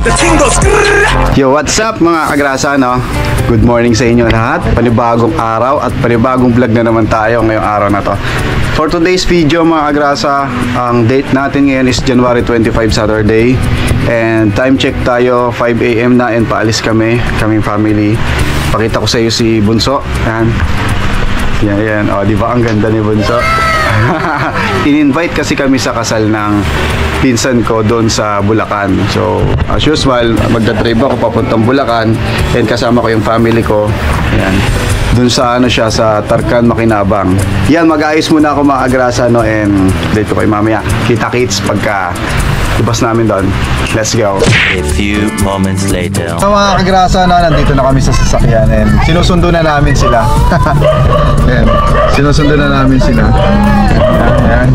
Yo, what's up mga kagrasa, no? Good morning sa inyo lahat. Panibagong araw at panibagong vlog na naman tayo ngayong araw na to. For today's video mga kagrasa, ang date natin ngayon is January 25, Saturday. And time check tayo, 5 AM na and paalis kami, kaming family. Pakita ko sa iyo si Bunso. Yan. Yan. O, di ba ang ganda ni Bunso? In-invite kasi kami sa kasal ng pinsan ko doon sa Bulacan. So, as usual, magdadrive ako papuntang Bulacan and kasama ko yung family ko. Ayan. Doon sa ano siya, sa Tarcan, Makinabang. Yan, mag-ayos muna ako mga agrasa, no, and dito kayo mamaya. Kita-kits pagka ibas namin doon. Let's go. A few moments later. So mga kagrasa, no, nandito na kami sa sasakyan and sinusundo na namin sila. Ayan, sinusundo na namin sila. Ayan.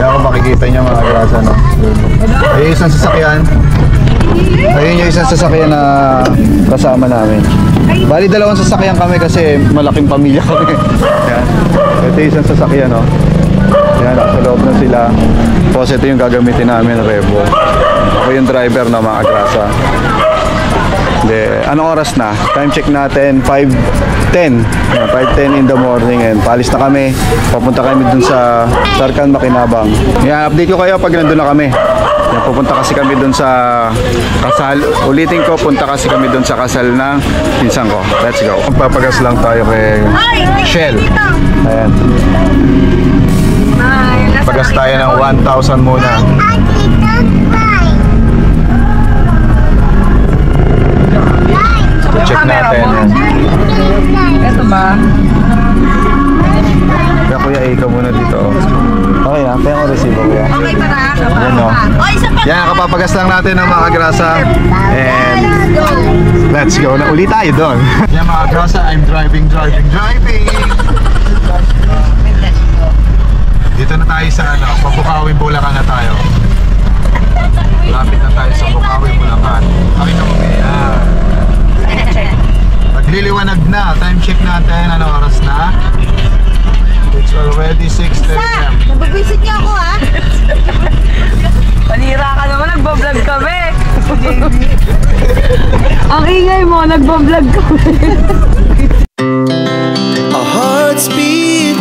Kaya kung makikita nyo mga kagrasa, no. Ayun isang sasakyan. Ayun yung isang sasakyan na kasama namin. Bali dalawang sasakyan kami kasi malaking pamilya kami. Ayan. Ito yung isang sasakyan, no. Ayan, nasa loob na sila. Tapos ito yung gagamitin namin, Revo. Ako yung driver na mga kagrasa. Anong oras na? Time check natin 5:10. 5:10 in the morning and paalis na kami. Papunta kami dun sa Tarcan, Makinabang. Yan, update ko kayo pag nandun na kami. Yan, pupunta kasi kami dun sa kasal. Ulitin ko, punta kasi kami dun sa kasal ng pinsan ko. Let's go. Papagas lang tayo kay Shell. Ayan. Pagas tayo ng 1,000 muna. Check natin. Ito ba? Kaya kuya, ikaw muna dito. Okay na, kaya ko resibo kuya. Okay pa na? Yan o. Yan, kapapagas lang natin ng mga kagrasa. And let's go na uli tayo doon. Yan mga kagrasa, I'm driving. Dito na tayo sa ano, Pabukawi, Bulacan na tayo. Lapit na tayo sa Bukawi, Bulacan. Okay na mo kaya. Magliliwanag na. Time check natin. Ano oras na? It's already 6:30 AM. Nababwisit niyo ako ha? Panira ka naman, nagbablog kami. Ang ingay mo, nagbablog kami. Our hearts beat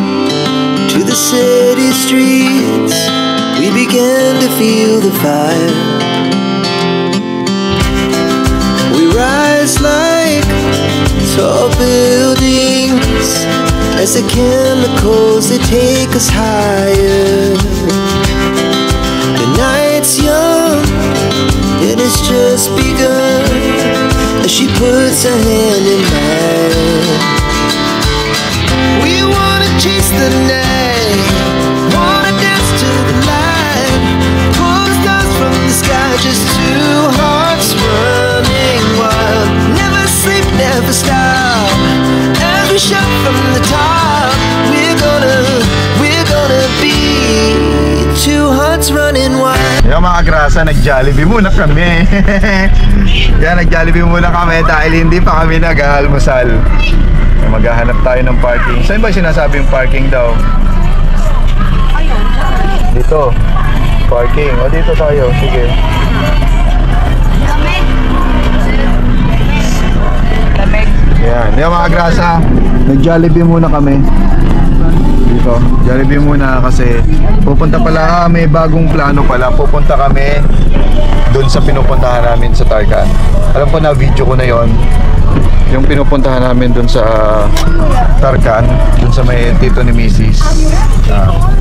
to the city streets. We began to feel the fire. We rise like tall buildings as the chemicals they take us higher. The night's young and it's just begun as she puts her hand in mine. We wanna chase the night, wanna dance to the light, pull the stars from the sky, just two hearts running wild. Never sleep, never stop, as we shout from the top. We're gonna be two hearts running wild. Yung mga kagrasa, nag-Jollibee muna kami. Yan, nag-Jollibee muna kami dahil hindi pa kami nag-almusal. Maghahanap tayo ng parking. Saan ba sinasabing parking daw? Dito. Parking. O dito tayo. Sige. Yan. Yung mga grasa, nag-Jollibee muna kami. Dito. Jollibee muna kasi pupunta pala kami, bagong plano pala. Pupunta kami doon sa pinupuntahan namin sa Tarcan. Alam ko na video ko na yon. Yung pinupuntahan namin dun sa Tarcan, dun sa may tito ni Mrs.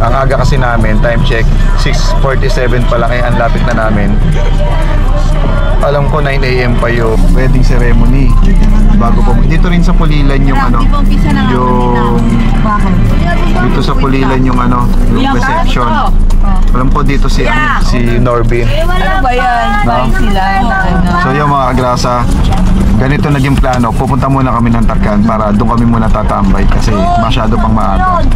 Ang aga kasi namin, time check 6:47 pa lang, ang lapit na namin. Alam ko 9 AM pa yung wedding ceremony. Bago pa dito rin sa Pulilan yung ano, yung dito sa Pulilan yung ano, yung reception. Alam ko dito si Norbin. Ano ba yan? No? So yung mga kagrasa, ganito naging plano. Pupunta muna kami ng Tarcan para doon kami muna tatambay kasi masyado pang maaga.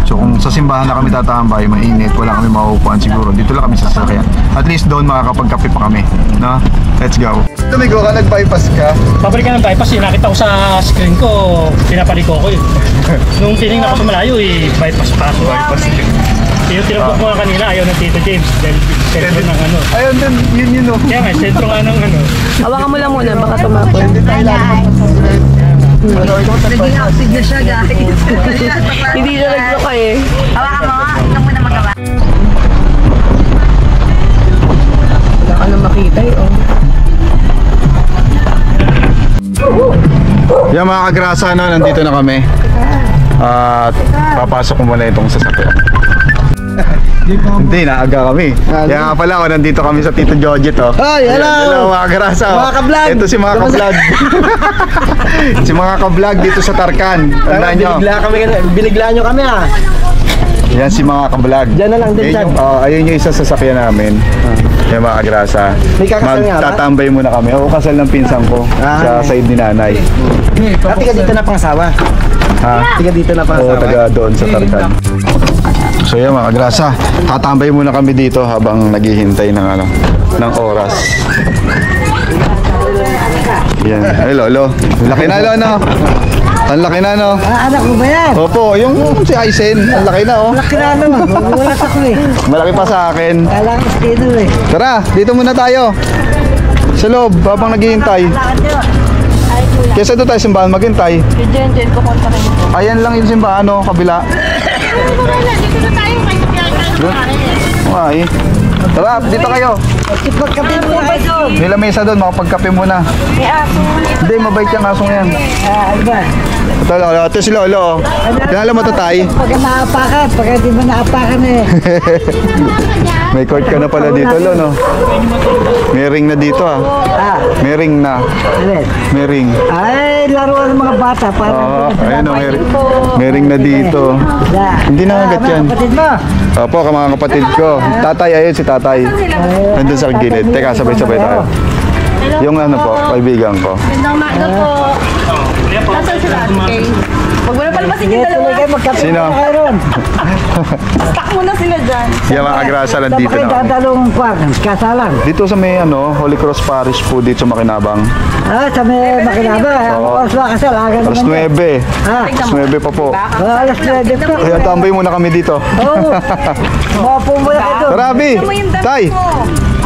So kung sa simbahan na kami tatambay, mainit, wala kami mauupuan siguro. Dito lang kami sa sasakyan. At least doon makakapagkape pa kami, no? Let's go. Tumigo ka, nag-bypass ka. Pabalik ka ng bypass, nakita ko sa screen ko, pinapaliko ko yun. Nung tinignan ko sa malayo, bypass pa. Bypass yun. Yung tinabok mo kanina, ayaw ng Tito James. Dahil sentro ng ano. Ayun din, yun oh. Kaya nga, sentro nga ng ano. Hawakan mo lang muna, baka tumapon. Naging active na siya, guys. Hindi na nagsuka eh. Hawakan mo, ikaw muna magawa. Wala ka na makita eh, oh. Yan mga kagrasa, no, nandito na kami. At papasok ko muna itong sasakyan. Hindi, naaga kami. Kaya nga pala, nandito kami sa Tito Jojit, oh. Ay, hello! Hello mga kagrasa. Mga ka-vlog! Ito si mga ka-vlog. Si mga ka-vlog dito sa Tarkan. Tandaan nyo. Binigla nyo kami ah. Yan si mga ka-vlog. Diyan na lang din, Ayun Chad. ayun yung isa sa sasakyan namin. Yan mga kagrasa. May kakasal nga ba? Magtatambay muna kami. Oo, kasal ng pinsan ko sa side ni nanay. At tiga dito na pangasawa. Ha? Tiga dito na Oo, pangasawa. taga doon sa Tarkan. So yan mga kagrasa, tatambay muna kami dito habang naghihintay ng ng oras. Yan. Ay lolo, laki na lolo. Ang laki na no. Anak mo ba yan? Opo, yung si Aisen, ang laki na oh. Laki na naman. Wala ako eh. Malaki pa sa akin. Kala ko skino eh. Tara, dito muna tayo. Sa loob habang naghihintay. Kesa doon tayo simbahan maghintay. Yung Jen, kukonta kayo. Ayan lang yung simbahan no, kabila. Ay. Tara, dito kayo. Ipagkabi mo na kayo. May lamesa doon, makapagkape muna. May aso. Hindi, mabait yung asong yan. Ano ba? Ito, lolo. Ito si lolo. oh. Kilala mo to, tay? Pagka naapakan, pagka di mo naapakan eh. May court ka na pala dito, lo, no? May ring na dito, ah. Ah, May ring na. alin? May ring. Ay, laruan ng mga bata. Oo, Para ayun, oh, may ring na dito. Hindi na agad yan. Kapatid mo. Opo, mga kapatid ko. Tatay, ayun si tatay. Nandun sa gilid. Teka, sabay-sabay tayo. Yung ano po, kaibigan ko. Gandang maga po. Nasaan sila? Okay. Huwag mo na palpasin Sige, yung dalawa. tuloy kayo. Magkape Sino? mo na kayo ron. Stuck muna sila dyan. Yan mga agrasa, Saan nandito ba kayo na kami. dadalong kwan? Kasalan. Dito sa may Holy Cross Parish po dito sa Makinabang. Ah, sa may makinaba. Ang Oo. oras ba kasal? Aga Alas naman yan. 9. Ah, Alas 9 pa po. alas 9 po. Kaya tambay muna kami dito. Oo. Mapo mo na kayo doon. Tara, Abi! Ano mo yung damit Tay! mo?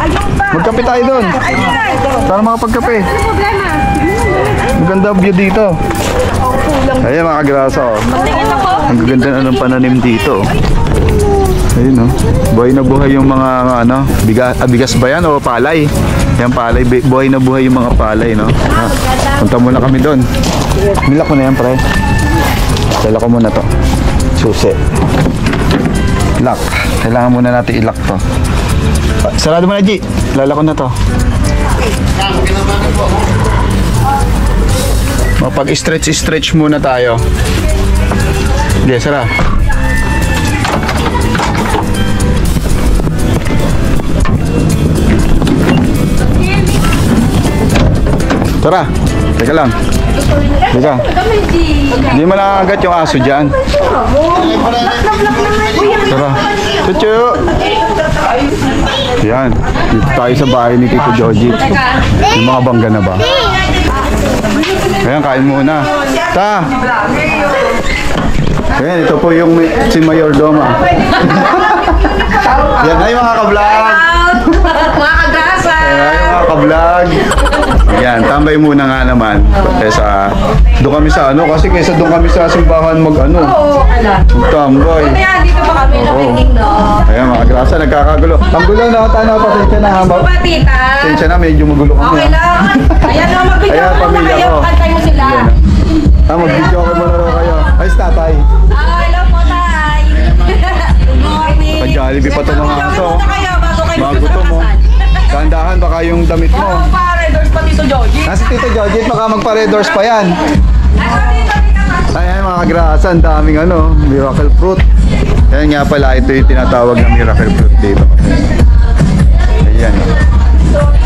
Ayun ba? Magkape tayo doon. Ayun. Para makapagkape. Ano problema? Maganda ang view dito. Ayan mga kagrasa. Oh. Tingin ako. Ang gaganda na ng pananim dito. Ayun oh. Buhay na buhay yung mga bigas ba yan o palay? Yan palay, buhay na buhay yung mga palay, no? Punta muna kami doon. Milak mo na yan, pre. Dala ko muna to. Susi. Lock. Kailangan muna natin i-lock to. Sarado mo na, G. Lala ko na to. Mapag-stretch muna tayo. Hindi, sara. Tara, teka lang. Teka. Hindi mo lang agad yung aso dyan. Tara. Chuchu! Yan. Dito tayo sa bahay ni Tito Jojit. Yung mga bangga na ba? Ayan, kain muna. Ta! Ayan, ito po yung si Mayor Doma. Yan ay mga ka-vlog! Mga kagasa. Ay mga ka-vlog! Yan, tambay muna nga naman. Kesa, doon kami sa kasi kesa doon kami sa simbahan tambay. Kaya dito pa kami nakinig, no? Ayan mga grasa, nagkakagulo. Ang gulo na, pasensya na ha. Ba, tita? Pasensya na, medyo magulo kami. Okay lang. Ayan na, magbigyan Ayan, mo na pamilya kayo. ko. Kantay mo sila. Mag-video ko muna raw kayo. Ayos tatay. Hello po, tay. Good morning. Pag-Jollibee pa ito mga aso. Muna kayo bago kayo Bago to mo. Dahan-dahan baka yung damit mo. Oo, pare. Doors pa dito, Joji. Nasi Tito Jojit, baka magpa-redors pa yan. Ayan mga grasa, ang daming miracle fruit. Ayan nga pala, ito yung tinatawag na miracle fruit dito. Ayan.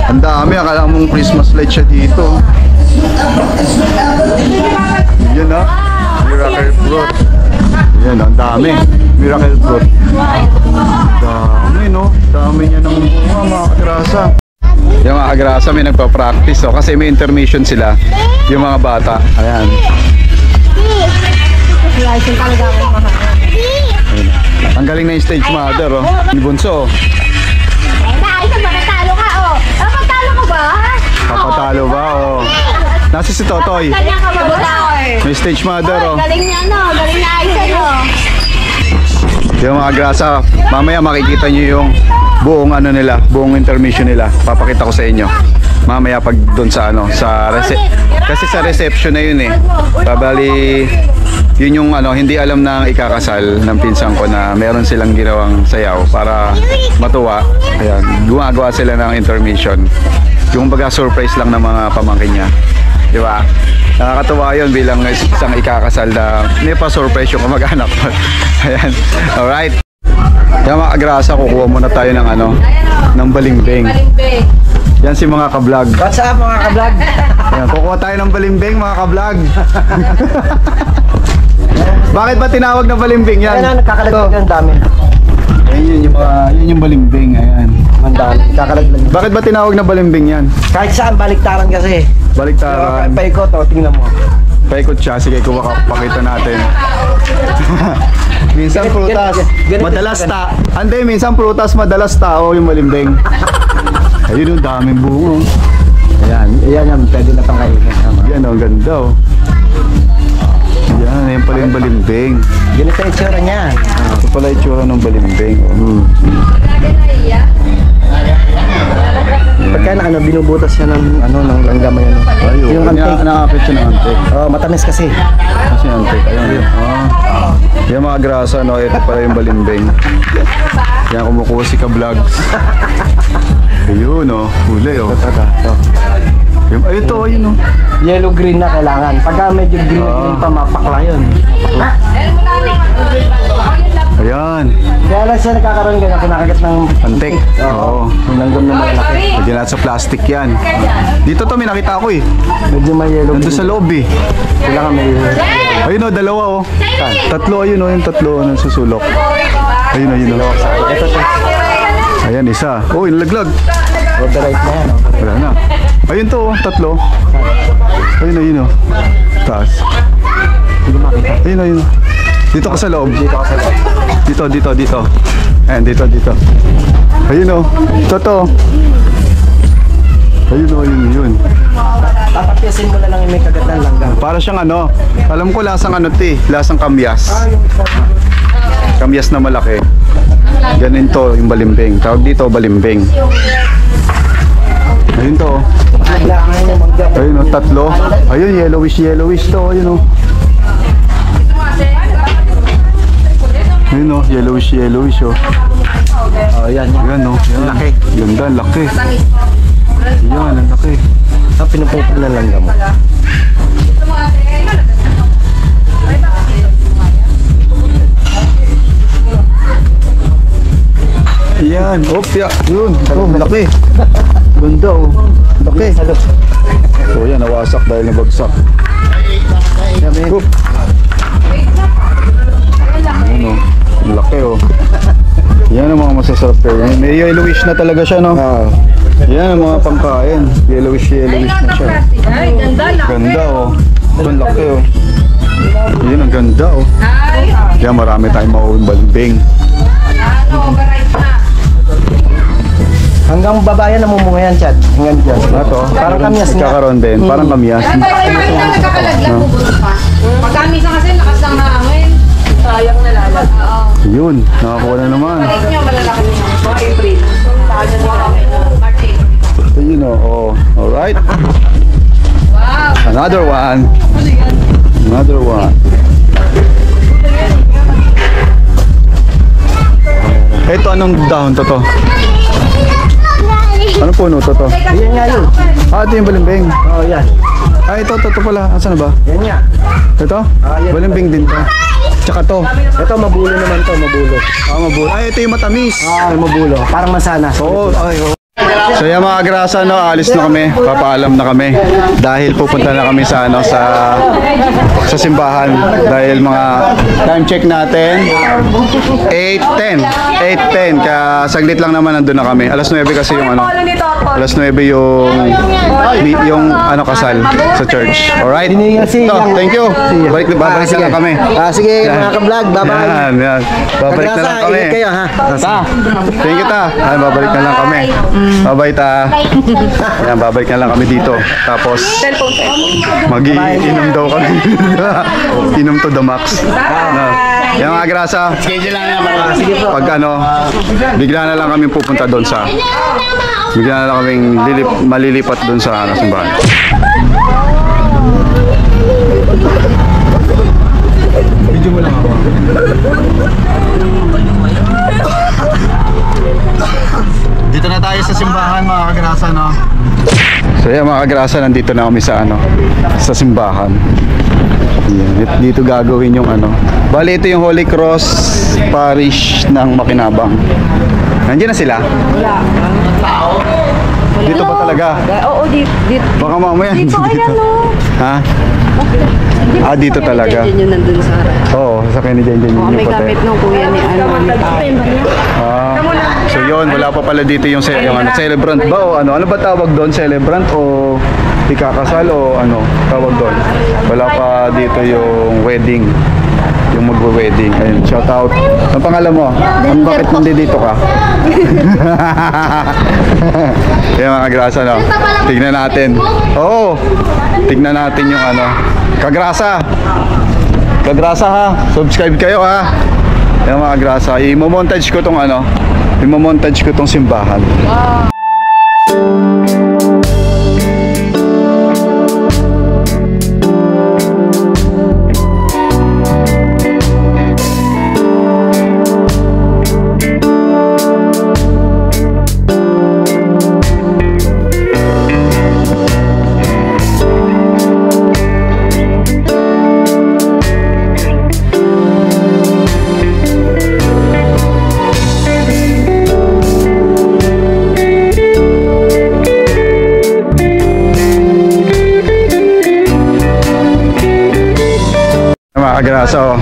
Ang dami, akala mong Christmas light siya dito. Yun miracle fruit. Ayan, ang dami. Miracle fruit. Dami dami niya ng bunga mga kagrasa. Yung mga kagrasa may nagpa-practice kasi may intermission sila. Yung mga bata. Ayan. Ang galing na yung stage mother, oh. Ni Bunso, oh. Ayun na, natalo ka, oh. Napatalo ka ba? Papatalo ba, oh. Nasa si Totoy. Kanya ka ba? May stage mother, oh. Galing niya, no? Galing na ayos, no? Yung mga grasa, mamaya makikita nyo yung buong ano nila, buong intermission nila. Papakita ko sa inyo. Mamaya pag doon sa ano, kasi sa reception na yun eh. Babali, yun yung ano, hindi alam ng ikakasal ng pinsan ko na meron silang ginawang sayaw para matuwa. Ayan, gumagawa sila ng intermission. Yung baga surprise lang ng mga pamangkin niya. Di ba? Nakakatuwa yun bilang isang ikakasal na may pa-surprise yung kamag-anak ko. Ayan. Alright. Kaya mga agrasa, kukuha muna tayo ng ano, ng balimbing. Yan si mga ka-vlog. What's up mga ka-vlog? Ayan, kukuha tayo ng balimbing mga ka-vlog. Bakit ba tinawag na balimbing yan? Ayan na, nagkakalaglag ng dami. Ayan yun yung balimbing. Ayan. Mandami, nagkakalaglag. Bakit ba tinawag na balimbing yan? Kahit saan, baliktaran kasi. Baliktaran. Paikot, o, tingnan mo. Paikot siya. Sige, pakita natin. Minsan prutas, madalas Hindi, minsan prutas, madalas tao yung balimbing. Ayun yung daming bungo. Ayan, yan, pwede na pang kainin. Yan, ang ganda, oh. Yan, yan pala yung balimbing. Ganito yung itsura niya. Ito pala yung itsura ng balimbing. Pagka na ano, binubutas siya ng ano, ng langgam yan. Ayun, Yung antik. nakakapit siya ng antik. Oh, matamis kasi. Kasi antik, ayun. Yan mga grasa, no? Ito pala yung balimbing. Yan, kumukuha si ka-vlogs. Ayun, oh. Huli, oh. Ayun to, ayun, oh. Yellow-green na kailangan. Pagka medyo green pa, mapakla yun. Ayan. Kaya lang siya nagkakaroon ganyan kung nakagat ng Antik. Oo. Yung langgam na malaki. Medyo nasa plastic yan. Dito to, may nakita ko, eh. Medyo may yellow. Nandun sa loob, eh. Kailangan may Ayun, oh, dalawa, oh. Tatlo, ayun, oh. Yung tatlo, ano, susulok. Ayun, ayun, oh. Ito siya. Ayan, isa. Oh, nalaglag. Overripe na yan. Wala na. Ayun to, oh, tatlo. Ayun, ayun, oh. Taas. Ayun, ayun. Dito ka sa loob. Dito ka sa loob. Dito. Ayan, dito. Ayun, oh. Ito. Ayun, oh, yun. Papapyasin mo na lang yung may kagat ng langgam. Para siyang ano, alam ko lasang ano ti, lasang kamyas. Kamyas na malaki. Ganun to, yung balimbing. Tawag dito, balimbing. Ayun to, oh. Kailangan yung manggam. Ayun, oh, tatlo. Ayun, yellowish to. Ayun, oh. Ayun, oh, yellowish, oh. Oh, yan. Yan, oh. Yan. Laki. Ganda, laki. Yan, ang laki. Ah, pinupupog na langgam mo. Yan, opya. Yun, oh, laki. Ganda, oh. Laki. So, yan, nawasak dahil nabagsak. Oop. Ano, ang laki, oh. Yan ang mga masasarap kayo. May yellowish na talaga siya, no? Yan ang mga pangkain. Yellowish na siya. Ay, ganda lang. Ganda, oh. Ito ang laki, oh. Yan ang ganda, oh. Yan, marami tayong mauwing balimbing. Hanggang babayan namumuha yan, Chad. Hanggang dyan. Ito, Parang kamyas nga. kakaroon din. Parang kamyas. Nagkakalaglag mo pa. Pagkamisa kasi lakas ng hangin. Sayang nalalag. Yun, nakakuha na naman. Balik nyo, malalaki nyo. Mga April. Martin. Ayun, oh. Alright. Wow. Another one. Ito, anong dahon to? Anong puno to? Yan nga yun. Ito yung balimbing. Oh, yan. Ito pala. Asan na ba? Yan nga. Ito? Yan. Balimbing din to. Tsaka to. Ito, mabulo naman to, mabulo. Mabulo. Ito yung matamis. Mabulo. Parang masana. Oo, So yan mga grasa, no, alis na kami, papaalam na kami dahil pupunta na kami sa sa simbahan dahil mga time check natin 8:10 kaya saglit lang naman nandun na kami. Alas 9 kasi yung ano. Alas 9 yung ano kasal sa church. Alright? So, thank you. Babalik na lang kami. Sige, mga ka-vlog, bye-bye. Yan. Babalik na lang kami. Ingat kayo, ha? Thank you, ta. Ay, babalik na lang kami. Bye-bye, ta. Yan, babalik na lang kami dito. Tapos, mag-iinom daw kami. Inom to the max. Yan mga grasa. Pag ano, bigla na lang kami pupunta doon sa, bigla na lang kaming malilipat doon sa simbahan. Video mo lang ako. Dito na tayo sa simbahan mga kagrasa, no? So yan mga kagrasa, nandito na kami sa ano, sa simbahan. Yan. Dito gagawin yung ano. Bali ito yung Holy Cross Parish ng Makinabang. Nandiyan na sila? Wala. Dito pa talaga? Oo, dito. Baka mamaya. Dito, ayan o. Ha? Dito talaga. Yun nandun sa harap. Oo, sa kanya dyan yung May puti. gamit nung kuya ni ano. So yun, wala pa pala dito yung ano, celebrant ba o ano? Ano ba tawag doon? Celebrant o ikakasal o ano tawag doon? Wala pa dito yung wedding. Yung magwe-wedding. Ayun, shout out. Ang pangalan mo? Bakit nandito ka? Yan mga grasa, no? Tignan natin. Oo. Tignan natin yung ano. Kagrasa. Kagrasa ha. Subscribe kayo ha. Yan mga grasa. I-montage ko tong ano. I-montage ko tong simbahan. Mga kagrasa, oh.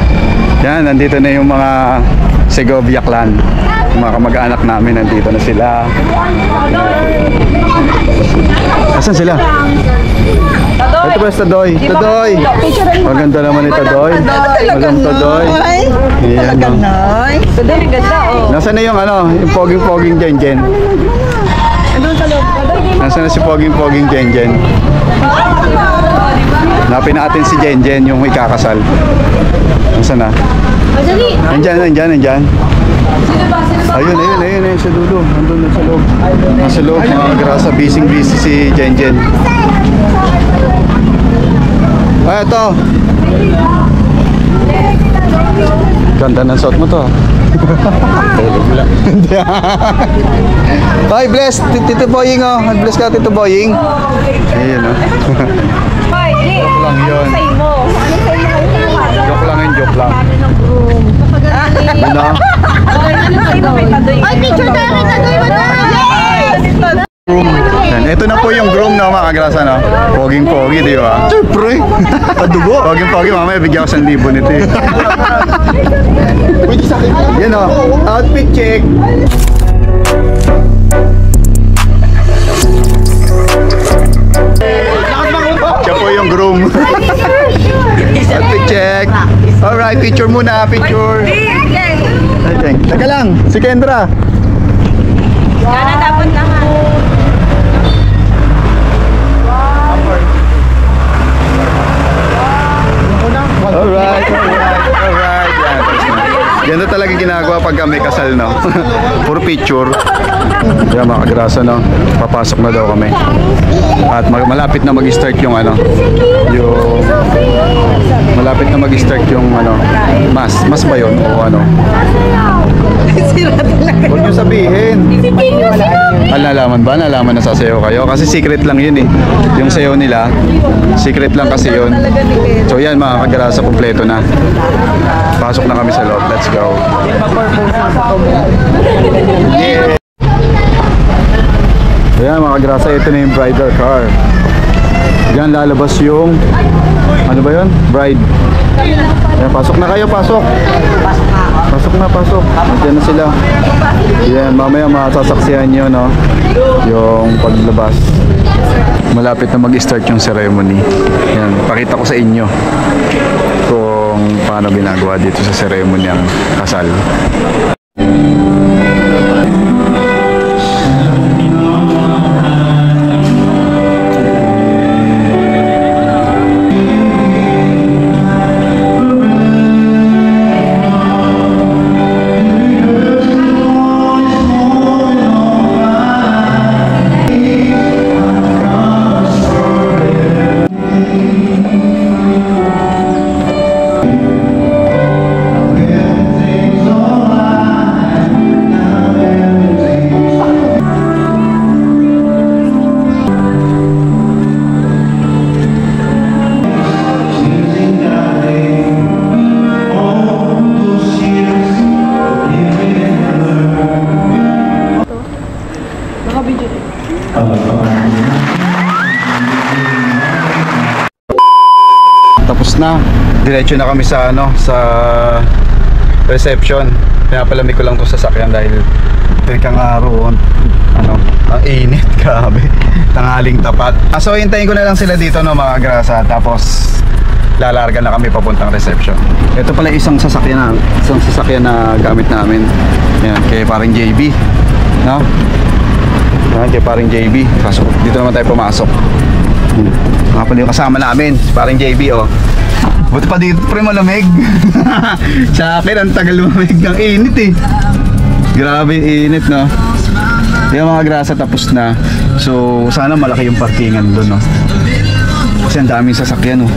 Yan, nandito na yung mga Segovia clan. Yung mga kamag-anak namin, nandito na sila. Asan sila? Ito pa si Tadoy. Tadoy! Maganda naman ni Tadoy. Maganda Tadoy. Ayan, no. Tadoy, ganda oh. Nasaan na yung ano, yung poging-poging Jenjen? Nasaan na si poging-poging Jenjen? Hanapin natin si Jenjen, yung ikakasal. Nasaan na? Nandyan. Ayun, sa dulo. Nandun na sa loob. Nasa loob, mga grasa. Busy si Jenjen. Ito. Ganda ng suot mo to. Bye, bless. Tito Boying, oh. Bless ka, Tito Boying. Ayun, oh. Joke lang yun. Joke lang. Ano? Ay, picture tayo kay Tadoy, Yan. Ito na po yung groom, no, mga kagrasa, no? Poging-pogi, di ba? Siyempre! Padugo! Poging-pogi, mamaya bigyan ko 1,000 nito eh. Yan, o. Outfit check! Siya po yung groom. Outfit check! Alright, picture muna, picture! Okay. Teka lang, si Kendra! Sana dapat na nga. Alright. Yan na talaga ginagawa pag may kasal, no? Puro picture. Yan mga kagrasa, no? Papasok na daw kami. At malapit na mag-start yung ano, malapit na mag-start yung ano, mas ba yun? O ano? Huwag nyo sabihin. Nalaman ba? Nalaman na sasayaw kayo? Kasi secret lang yun eh. Yung sayaw nila, secret lang kasi yun. So yan mga kagrasa, kompleto na. Pasok na kami sa loob. Let's go. Yeah. Ayan mga kagrasa, ito na yung bridal car. Diyan lalabas yung, ano ba yun? Bride. Ayan, pasok na kayo, pasok. Pasok na, pasok. Diyan na sila. Yan, mamaya masasaksihan nyo, no? Yung paglabas. Malapit na mag-start yung ceremony. Yan, pakita ko sa inyo kung paano ginagawa dito sa ceremony ang kasal. Tapos na, diretso na kami sa sa reception. Pinapalamig ko lang to sa sakyan dahil kang araw, ang init, grabe. Tanghaling tapat. So hintayin ko na lang sila dito, no, mga grasa. Tapos lalarga na kami papuntang reception. Ito pala isang sasakyan na gamit namin. Yan, kay paring JB, no? Yan, kay paring JB. Pasok. Dito naman tayo pumasok. Mga pala yung kasama namin, si paring JB, oh. Buti pa dito, pre, malamig. Sa akin, ang tagal lumamig ng init, eh. Grabe init, no? Yung mga grasa tapos na. So, sana malaki yung parkingan doon, no? Kasi ang daming sasakyan, no?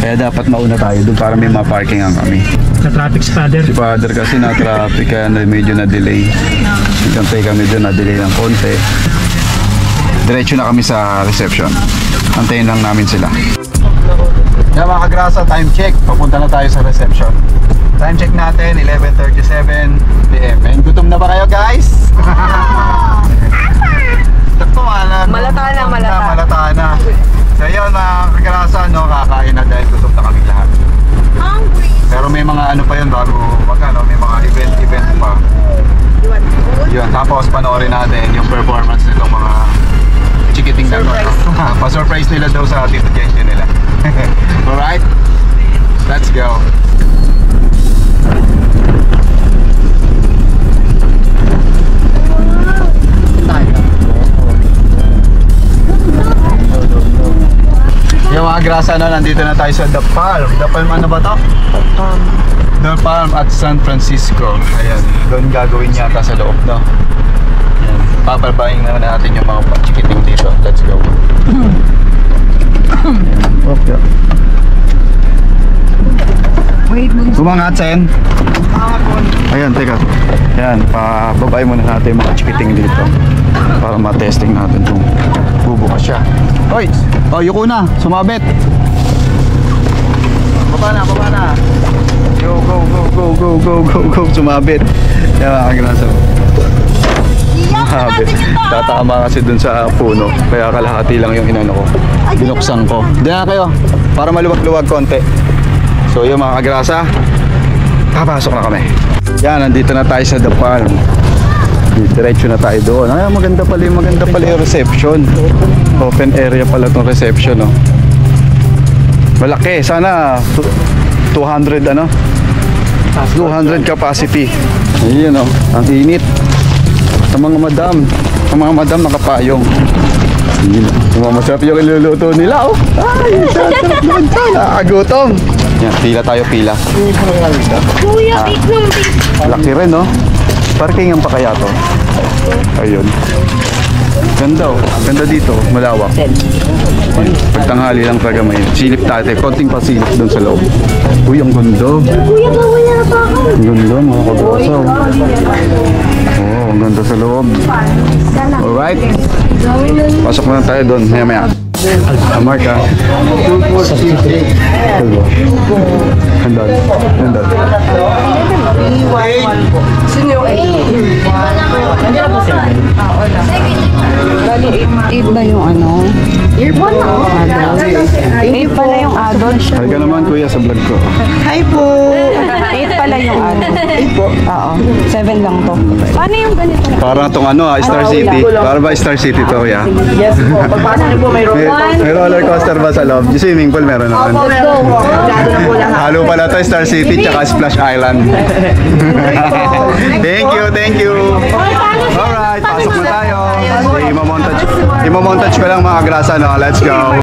Kaya dapat mauna tayo doon para may ma-parkingan kami. Sa traffic si Father. Si Father kasi na-traffic, kaya medyo na-delay. Hintay kami doon, na-delay ng konti. Diretso na kami sa reception. Antayin lang namin sila. Yan mga kagrasa, time check. Papunta na tayo sa reception. Time check natin, 11:37 PM. And gutom na ba kayo, guys? Malata na. So yun mga kagrasa, no, kakain na dahil gutom na kami lahat. Pero may mga ano pa yun bago may mga event pa. Yun, tapos panoorin natin yung performance nitong mga chikiting na to. Pa-surprise nila daw sa Tito Jensen nila. Alright? Let's go. Yung mga grasa na, nandito na tayo sa The Palm. The Palm, ano ba to? The Palm at San Francisco. Ayan, doon gagawin yata sa loob, no? Ayan, papalpahin naman natin yung mga chikiting dito. Let's go. Okay. Wait, Bumangat, Sen. Ayan, teka. Ayan, pababay muna natin yung mga chikiting dito para ma-testing natin kung bubukas siya. Hoy! Oh, yuko na! Sumabit! Baba na! Yo, go! Sumabit! Yan mga kagrasa. Sumabit. Tatama kasi dun sa puno. Kaya kalahati lang yung inano ko. Binuksan ko. Diyan na kayo. Para maluwag-luwag konti. So yun mga kagrasa, papasok na kami. Yan, nandito na tayo sa The Palm. Diretso na tayo doon. Ay, maganda pala yung reception. Open area pala tong reception, no. Malaki, sana 200 200 capacity. Ayun, no. Ang init. Ang mga madam nakapayong. Masarap yung iluluto nila, oh. Ay, sarap naman tayo. Nakakagutom. Yan, pila. Kuya, big nung big. Laki rin, no? Parkingan pa kaya to? Ayun. Ganda, oh. Ganda dito, malawak. Pagtanghali lang talaga may silip tayo. Konting pasilip doon sa loob. Uy, ang ganda. Kuya, bawal na pa ako. Ang ganda, mga kagrasa. Oh, ang ganda sa loob. Alright. Pasok na tayo doon, maya. Mark, ha? 2, 4, 6, 8. Andun. Andun. Sino yung 8? Bali, 8 na yung ano? Earphone na. 8 pala yung adult. Halika naman kuya sa vlog ko. Hi po! 8 pala yung adult. 8 po? Oo. 7 lang to. Paano yung ganito? Parang itong ano Star City. Para ba Star City to kuya? Yes po. Pagpasok niyo po, may May roller coaster ba sa loob? Yung swimming pool meron naman. Let's go! Masyado na po lahat. Halo pala to Star City tsaka Splash Island. Thank you, thank you. Alright, pasok na tayo. Imo-montage ko lang mga grasa, no? Let's go.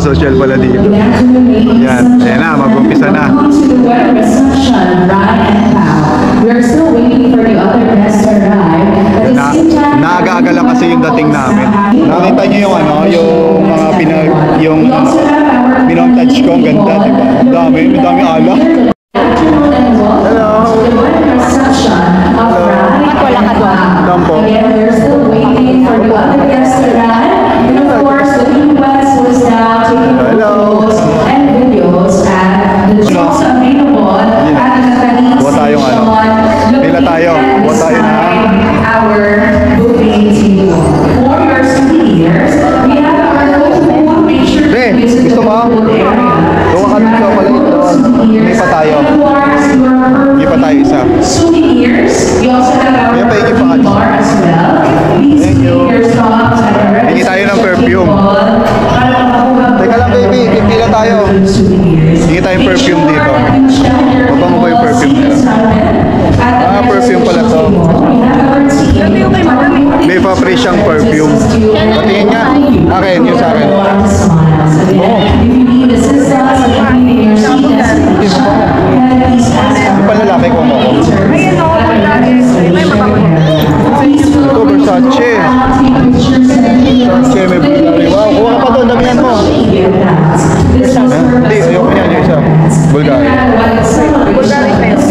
Social pala dito. Yan, ayan na, mag-umpisa na. Naaga-aga lang kasi yung dating namin. Nakita niyo yung ano, yung mga yung pinong-touch ko, ang ganda, di ba? Dami ala. Hello. At wala ka doon. Tampo. Hello. Buwa tayong ano. Pila tayo. Buwa tayo na. Pre, gusto mo? Gawa ka ng chocolate doon. Hindi pa tayo. Hindi pa tayo isa. Kaya paigin pa ka. Thank you. Hingi tayo ng perfume. Teka lang baby, pipila tayo. Hingi tayong perfume dito. Mabango ba yung perfume nila? Perfume pala to. May pa-free siyang perfume. Patingin nga. Akin, yun sa akin. Oo. Yung panlalaki ko mo. Ito, Versace. Versace, may Bulgari. Wow, kuha ka pa doon, damihan mo. Hindi, ayoko yan, yung isa. Bulgari.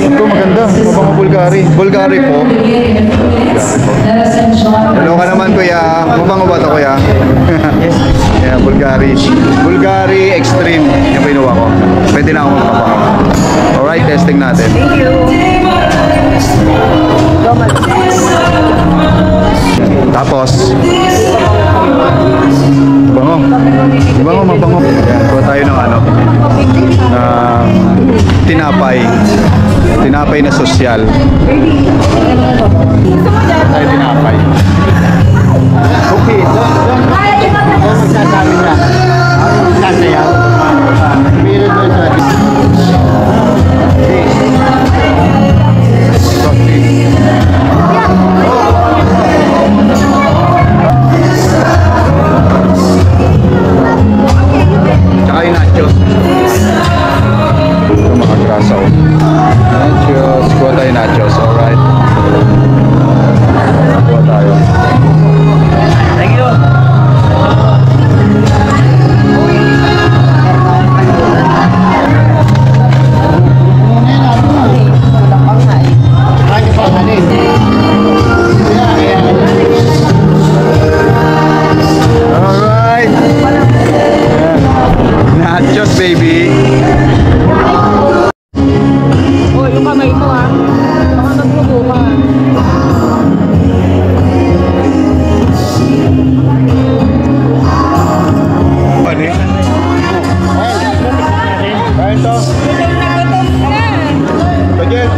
Ito, maganda. Mabango Bulgari. Bulgari po. Ano ka naman, kuya? Mabango ba ito, kuya? Yeah, Bulgari. Bulgari Extreme. Yung pinuha ko. Pwede na ako magpabango. Alright, testing natin. Thank you. Tapos bango. Bango, mabango. Yan, kuha tayo ng ano. Tinapay. Tinapay na sosyal. Tayo tinapay. Okay. Magsasabi na. Sasayaw. Meron doon sa tsaka yung nachos. Ito mga grasa. Nachos. Kuha tayo nachos. Alright. Kuha tayo.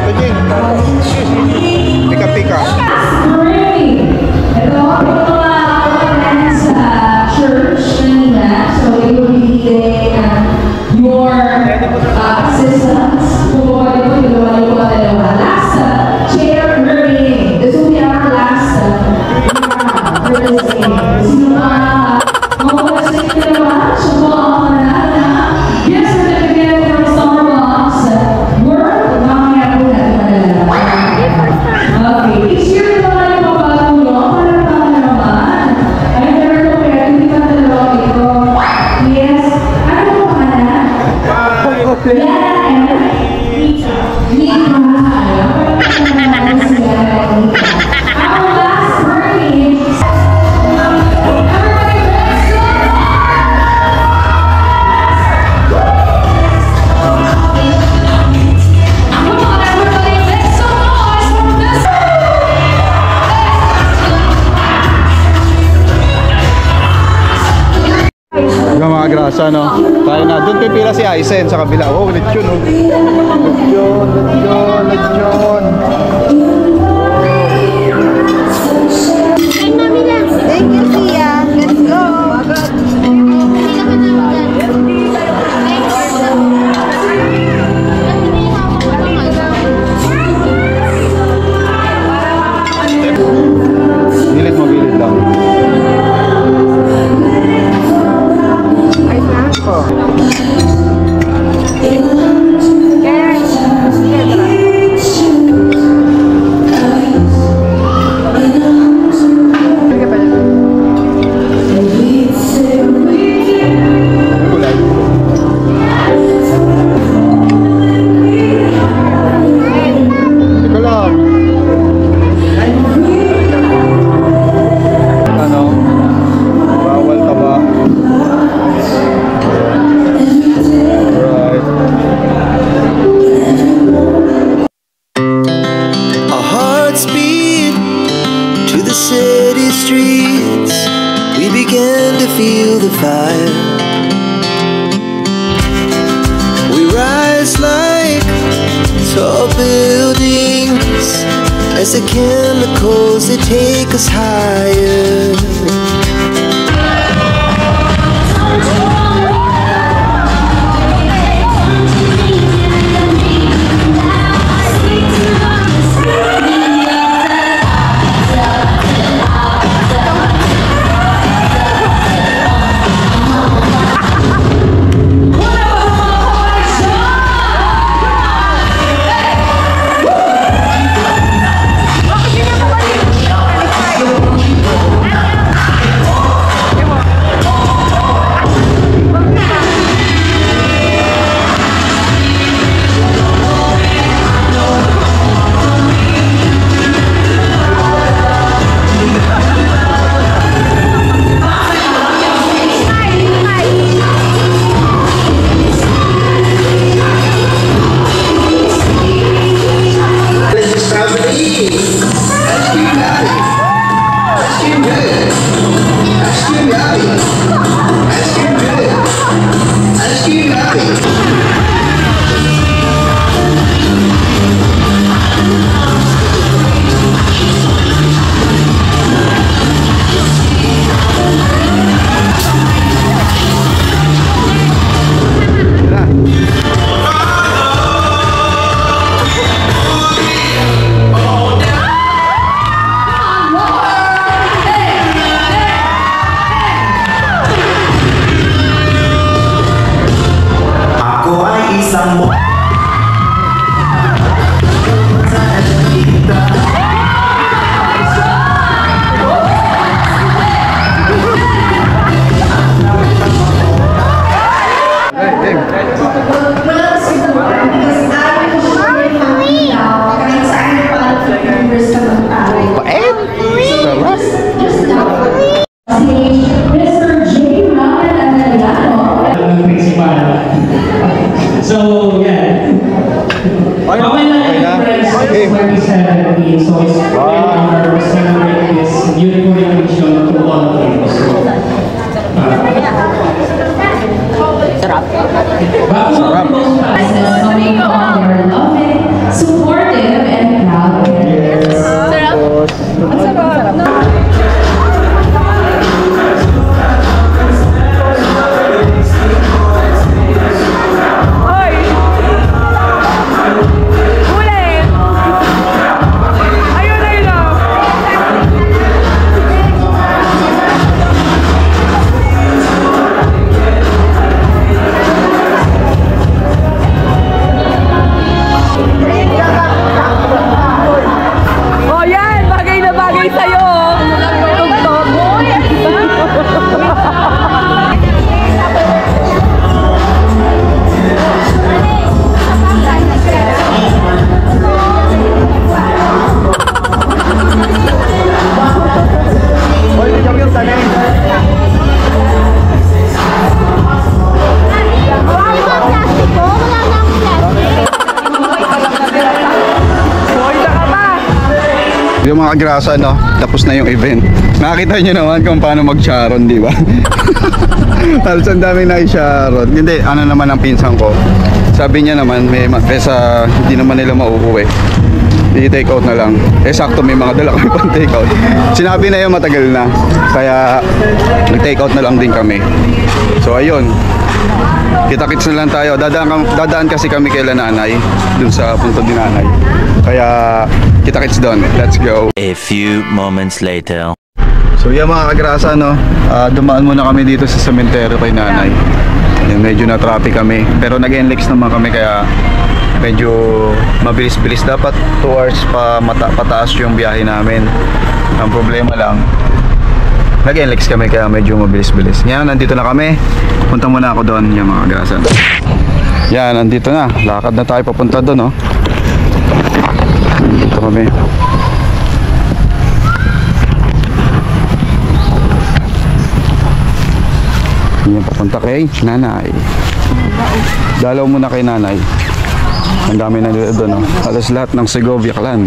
Pajing. Pika-pika. Ito, pinagawa sa church kanina. So, it will be needing your assistance. Kung pwede po, dalawa. Last, chair remaining. This will be our last for this game. Sino makulasing dalawa? Siya po ang manala. Yes, certificate from Starbucks. Worth, mamaya po natin manala. Okay, is your naman yung papatulong? Para naman. Ay, never ko kaya, hindi ka dalawa ito. Yes. Ano po ka na? Yan. Nita. Our last mermaid. Everybody, let's go! Come on, everybody, make some noise for this. Yung mga grasa, no? Tayo na. Doon pipila si Aisen sa kabila. Oh, lechon, oh. Lechon. Thank you, Tia. Let's go. Bilid mo, bilid lang. Kulay. Ikaw lang. Ano? Bawal ka ba? Right. Our hearts beat to the city streets. We began to feel the fire. We rise like tall buildings as the chemicals they take us higher. So, yeah. Okay lang friends, Okay. 2017. So, it's a great honor to celebrate this beautiful recognition to all of you. So, Bago ang most passes, so we all are loving, supportive, Yung mga grasa, no? Tapos na yung event. Nakita nyo naman kung paano mag-sharon, di ba? Halos ang dami na i-sharon. Hindi, ano naman ang pinsan ko. Sabi niya naman, kesa hindi naman nila mauuwi, i-take out na lang. Sakto may mga dala kami pang take out. Sinabi na yun matagal na. Kaya nag-take out na lang din kami. So ayun. Kita-kits na lang tayo. Dadaan kasi kami kay nanay dun sa punto din nanay. Kaya kita-kits doon. Let's go. A few moments later. So yan mga kagrasa, no? Dumaan muna kami dito sa sementeryo kay nanay. Yan, medyo na traffic kami. Pero nag-NLEX naman kami kaya medyo mabilis-bilis. Dapat 2 hours pa pataas yung biyahe namin. Ang problema lang, nag-NLEX kami kaya medyo mabilis-bilis. Yan, nandito na kami. Punta muna ako doon, yung mga kagrasa. Yan, nandito na. Lakad na tayo papunta doon, no? Nandito kami. Yan, papunta kay nanay. Dalaw muna kay nanay. Ang dami na doon, no? Halos lahat ng Segovia clan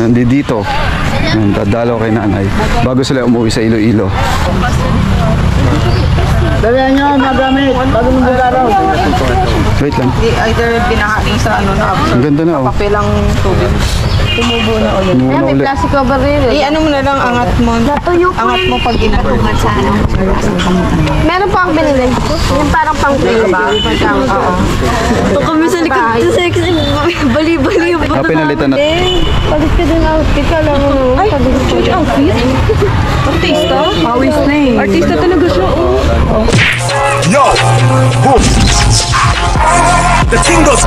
nandito. Yan, dadalaw kay nanay bago sila umuwi sa Iloilo. Dalihan nyo, magamit. Bago nung bugaraw. Wait lang. Either pinakain sa ano na, Ang ganda na, oh. papilang tubig. Tumubo na ulit. Muna ulit. Plastic cover rin. Ano mo na lang, angat mo. Angat mo pag ginagawa sa ano. Meron pa akong binili. Yung parang pang play ba? Oo. Ito kami sa likod. Sexy. Bali-bali yung Ah, pinalitan na. Pagod ka din outfit ka lang. Ay, outfit? Artista? Pawis na eh. Artista talaga siya. Yo! Boom! The king goes.